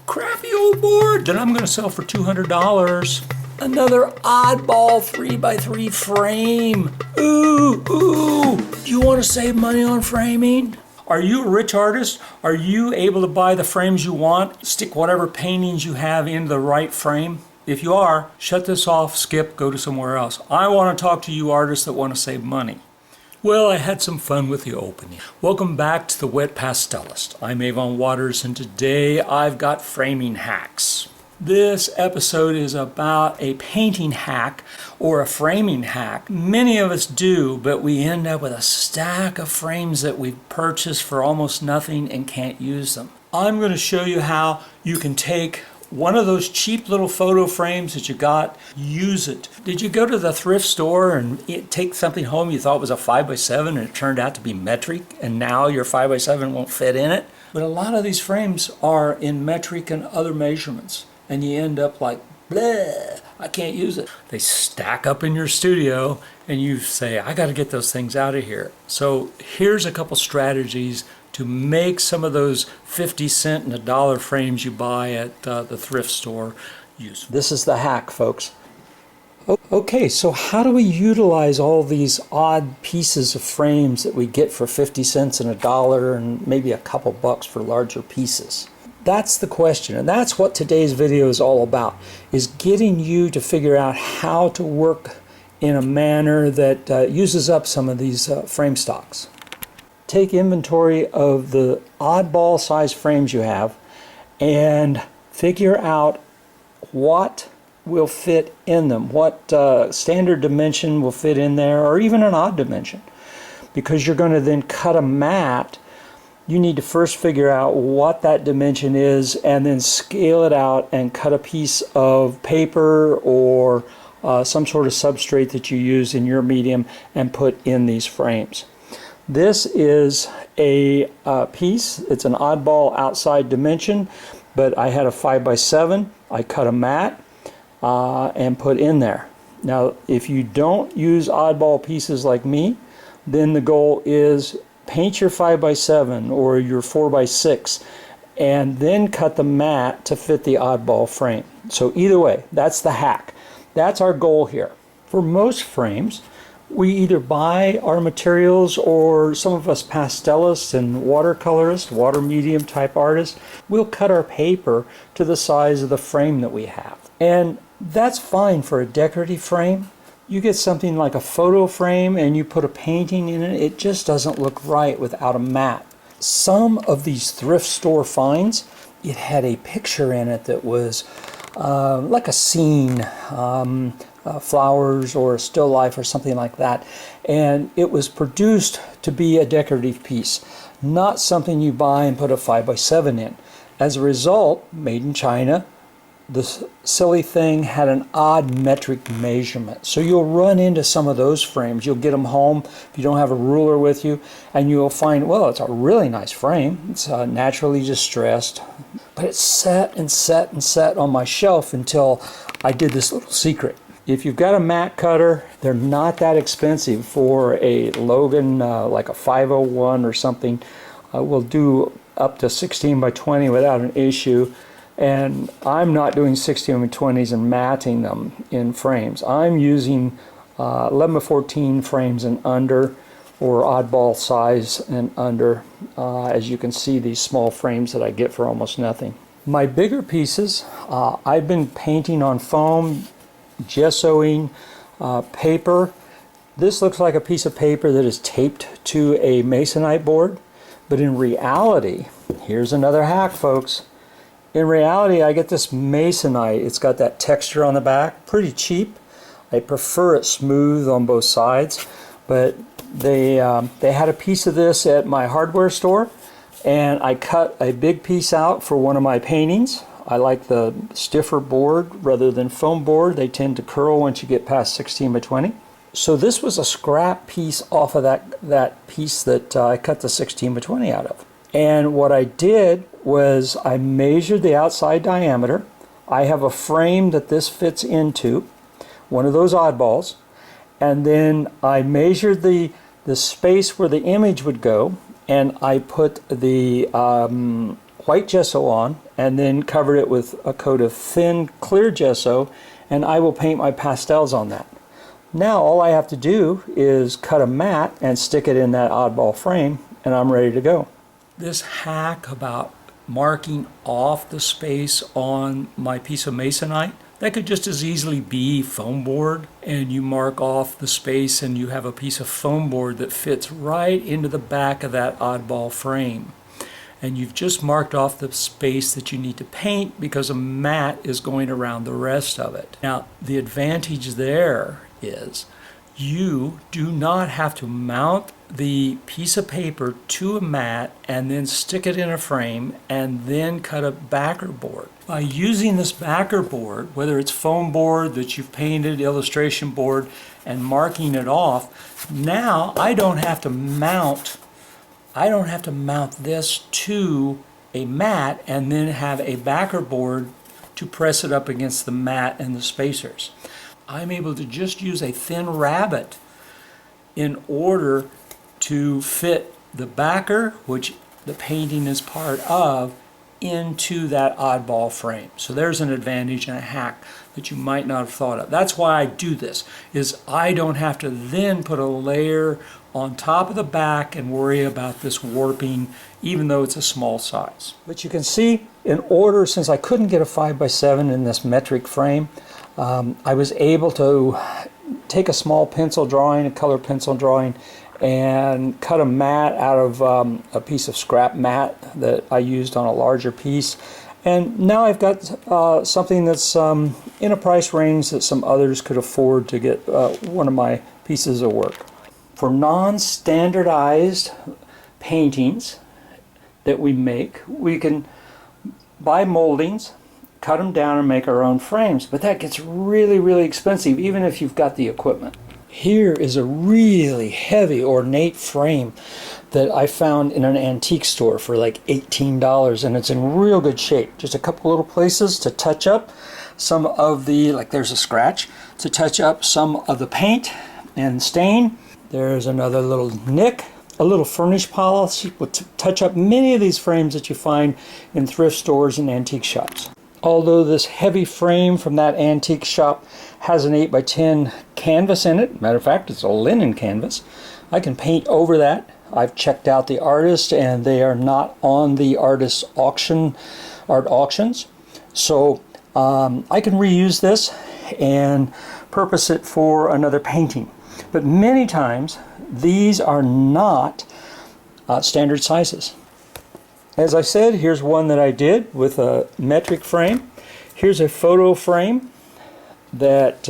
crappy old board that I'm going to sell for $200. Another oddball 3x3 frame. Ooh, ooh. Do you want to save money on framing? Are you a rich artist? Are you able to buy the frames you want? Stick whatever paintings you have into the right frame? If you are, shut this off, skip, go to somewhere else. I want to talk to you artists that want to save money. Well, I had some fun with the opening. Welcome back to the Wet Pastelist. I'm Avon Waters, and today I've got framing hacks. This episode is about a painting hack or a framing hack. Many of us do, but we end up with a stack of frames that we've purchased for almost nothing and can't use them. I'm going to show you how you can take one of those cheap little photo frames that you got, use it. Did you go to the thrift store and take something home you thought was a 5x7 and it turned out to be metric and now your 5x7 won't fit in it? But a lot of these frames are in metric and other measurements and you end up like, bleh, I can't use it. They stack up in your studio and you say, I got to get those things out of here. So here's a couple strategies to make some of those 50-cent and $1 frames you buy at the thrift store useful. This is the hack, folks. Okay, so how do we utilize all these odd pieces of frames that we get for 50 cents and $1 and maybe a couple bucks for larger pieces? That's the question, and that's what today's video is all about, is getting you to figure out how to work in a manner that uses up some of these frame stocks. Take inventory of the oddball size frames you have and figure out what will fit in them, what standard dimension will fit in there, or even an odd dimension. Because you're going to then cut a mat, you need to first figure out what that dimension is and then scale it out and cut a piece of paper or some sort of substrate that you use in your medium and put in these frames. This is a piece. It's an oddball outside dimension, but I had a 5x7. I cut a mat and put in there. Now, if you don't use oddball pieces like me, then the goal is paint your 5x7 or your 4x6 and then cut the mat to fit the oddball frame. So either way, that's the hack. That's our goal here. For most frames, we either buy our materials, or some of us pastelists and watercolorists, water medium type artists, we'll cut our paper to the size of the frame that we have. And that's fine for a decorative frame. You get something like a photo frame and you put a painting in it, it just doesn't look right without a mat. Some of these thrift store finds, it had a picture in it that was like a scene, flowers or a still life or something like that, and it was produced to be a decorative piece, not something you buy and put a 5x7 in. As a result, made in China, this silly thing had an odd metric measurement. So you'll run into some of those frames. You'll get them home if you don't have a ruler with you, and you'll find, well, it's a really nice frame. It's naturally distressed, but it's set and set and set on my shelf until I did this little secret. If you've got a mat cutter, they're not that expensive. For a Logan, like a 501 or something, will do up to 16 by 20 without an issue. And I'm not doing 16 by 20s and matting them in frames. I'm using 11 by 14 frames and under, or oddball size and under. As you can see, these small frames that I get for almost nothing. My bigger pieces, I've been painting on foam, gessoing paper. This looks like a piece of paper that is taped to a Masonite board, but in reality, here's another hack, folks. In reality, I get this Masonite. It's got that texture on the back, pretty cheap. I prefer it smooth on both sides, but they had a piece of this at my hardware store, and I cut a big piece out for one of my paintings. I like the stiffer board rather than foam board. They tend to curl once you get past 16 by 20. So this was a scrap piece off of that piece that I cut the 16 by 20 out of. And what I did was I measured the outside diameter. I have a frame that this fits into, one of those oddballs, and then I measured the space where the image would go, and I put the white gesso on and then covered it with a coat of thin clear gesso, and I will paint my pastels on that. Now all I have to do is cut a mat and stick it in that oddball frame, and I'm ready to go. This hack about marking off the space on my piece of Masonite, that could just as easily be foam board, and you mark off the space and you have a piece of foam board that fits right into the back of that oddball frame. And you've just marked off the space that you need to paint because a mat is going around the rest of it. Now, the advantage there is you do not have to mount the piece of paper to a mat and then stick it in a frame and then cut a backer board. By using this backer board, whether it's foam board that you've painted, illustration board, and marking it off, now I don't have to mount this to a mat and then have a backer board to press it up against the mat and the spacers. I'm able to just use a thin rabbet in order to fit the backer, which the painting is part of, into that oddball frame. So there's an advantage and a hack that you might not have thought of. That's why I do this, is I don't have to then put a layer on top of the back and worry about this warping, even though it's a small size. But you can see, in order, since I couldn't get a 5x7 in this metric frame, I was able to take a small pencil drawing, a color pencil drawing, and cut a mat out of a piece of scrap mat that I used on a larger piece. And now I've got something that's in a price range that some others could afford to get one of my pieces of work. For non-standardized paintings that we make, we can buy moldings, cut them down and make our own frames, but that gets really, really expensive even if you've got the equipment. Here is a really heavy ornate frame that I found in an antique store for like $18, and it's in real good shape. Just a couple little places to touch up some of the, like there's a scratch, to touch up some of the paint and stain. There's another little nick. A little furnish polish will touch up many of these frames that you find in thrift stores and antique shops. Although this heavy frame from that antique shop has an 8x10 canvas in it, matter of fact it's a linen canvas, I can paint over that. I've checked out the artist and they are not on the artist auction, art auctions. So I can reuse this and purpose it for another painting. But many times these are not standard sizes. As I said, here's one that I did with a metric frame. Here's a photo frame that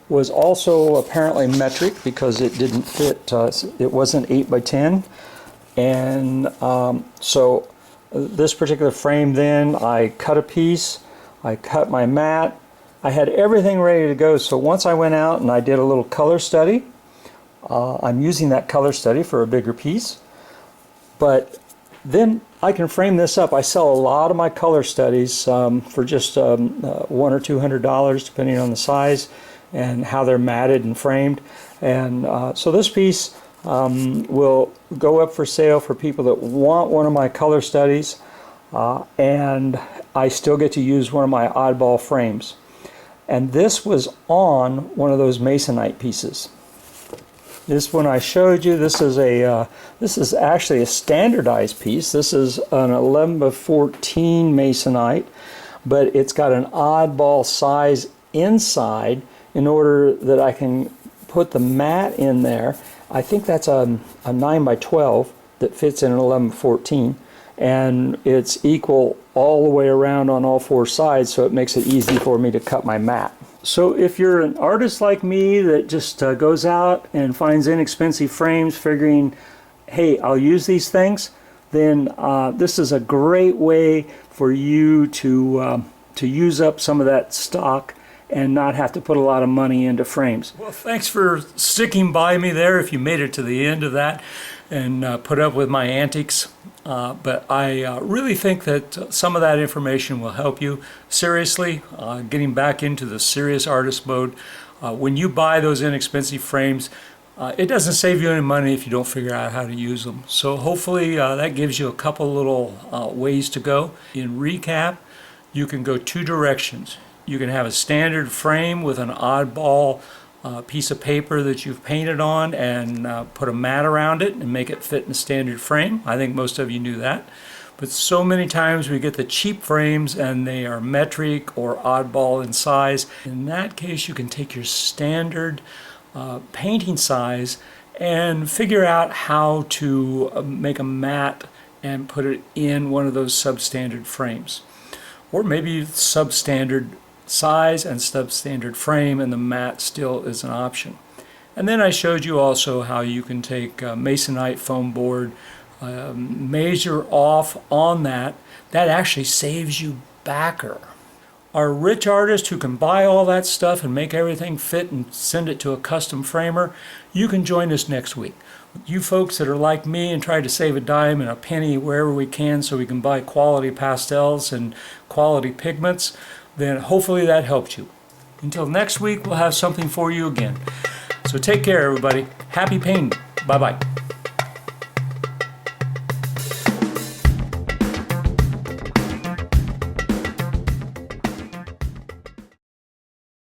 was also apparently metric because it didn't fit, it wasn't 8x10. And so this particular frame then, I cut a piece, I cut my mat, I had everything ready to go. So once I went out and I did a little color study, I'm using that color study for a bigger piece, but then I can frame this up. I sell a lot of my color studies for just $100 or $200 depending on the size and how they're matted and framed. And so this piece will go up for sale for people that want one of my color studies, and I still get to use one of my oddball frames. And this was on one of those Masonite pieces. This one I showed you, this is actually a standardized piece. This is an 11x14 Masonite, but it's got an oddball size inside in order that I can put the mat in there. I think that's a 9x12 that fits in an 11x14, and it's equal all the way around on all four sides, so it makes it easy for me to cut my mat. So if you're an artist like me that just goes out and finds inexpensive frames figuring, hey, I'll use these things, then this is a great way for you to use up some of that stock and not have to put a lot of money into frames. Well, thanks for sticking by me there if you made it to the end of that and put up with my antics. But I really think that some of that information will help you seriously, getting back into the serious artist mode. When you buy those inexpensive frames, It doesn't save you any money if you don't figure out how to use them. So hopefully that gives you a couple little ways to go. In recap, you can go two directions. You can have a standard frame with an oddball piece of paper that you've painted on and put a mat around it and make it fit in a standard frame. I think most of you knew that. But so many times we get the cheap frames and they are metric or oddball in size. In that case, you can take your standard painting size and figure out how to make a mat and put it in one of those substandard frames. Or maybe substandard size and substandard frame, and the mat still is an option. And then I showed you also how you can take Masonite foam board, measure off on that. That actually saves you backer. Our rich artist who can buy all that stuff and make everything fit and send it to a custom framer, you can join us next week. You folks that are like me and try to save a dime and a penny wherever we can so we can buy quality pastels and quality pigments, then hopefully that helped you. Until next week, we'll have something for you again. So take care, everybody. Happy painting. Bye-bye.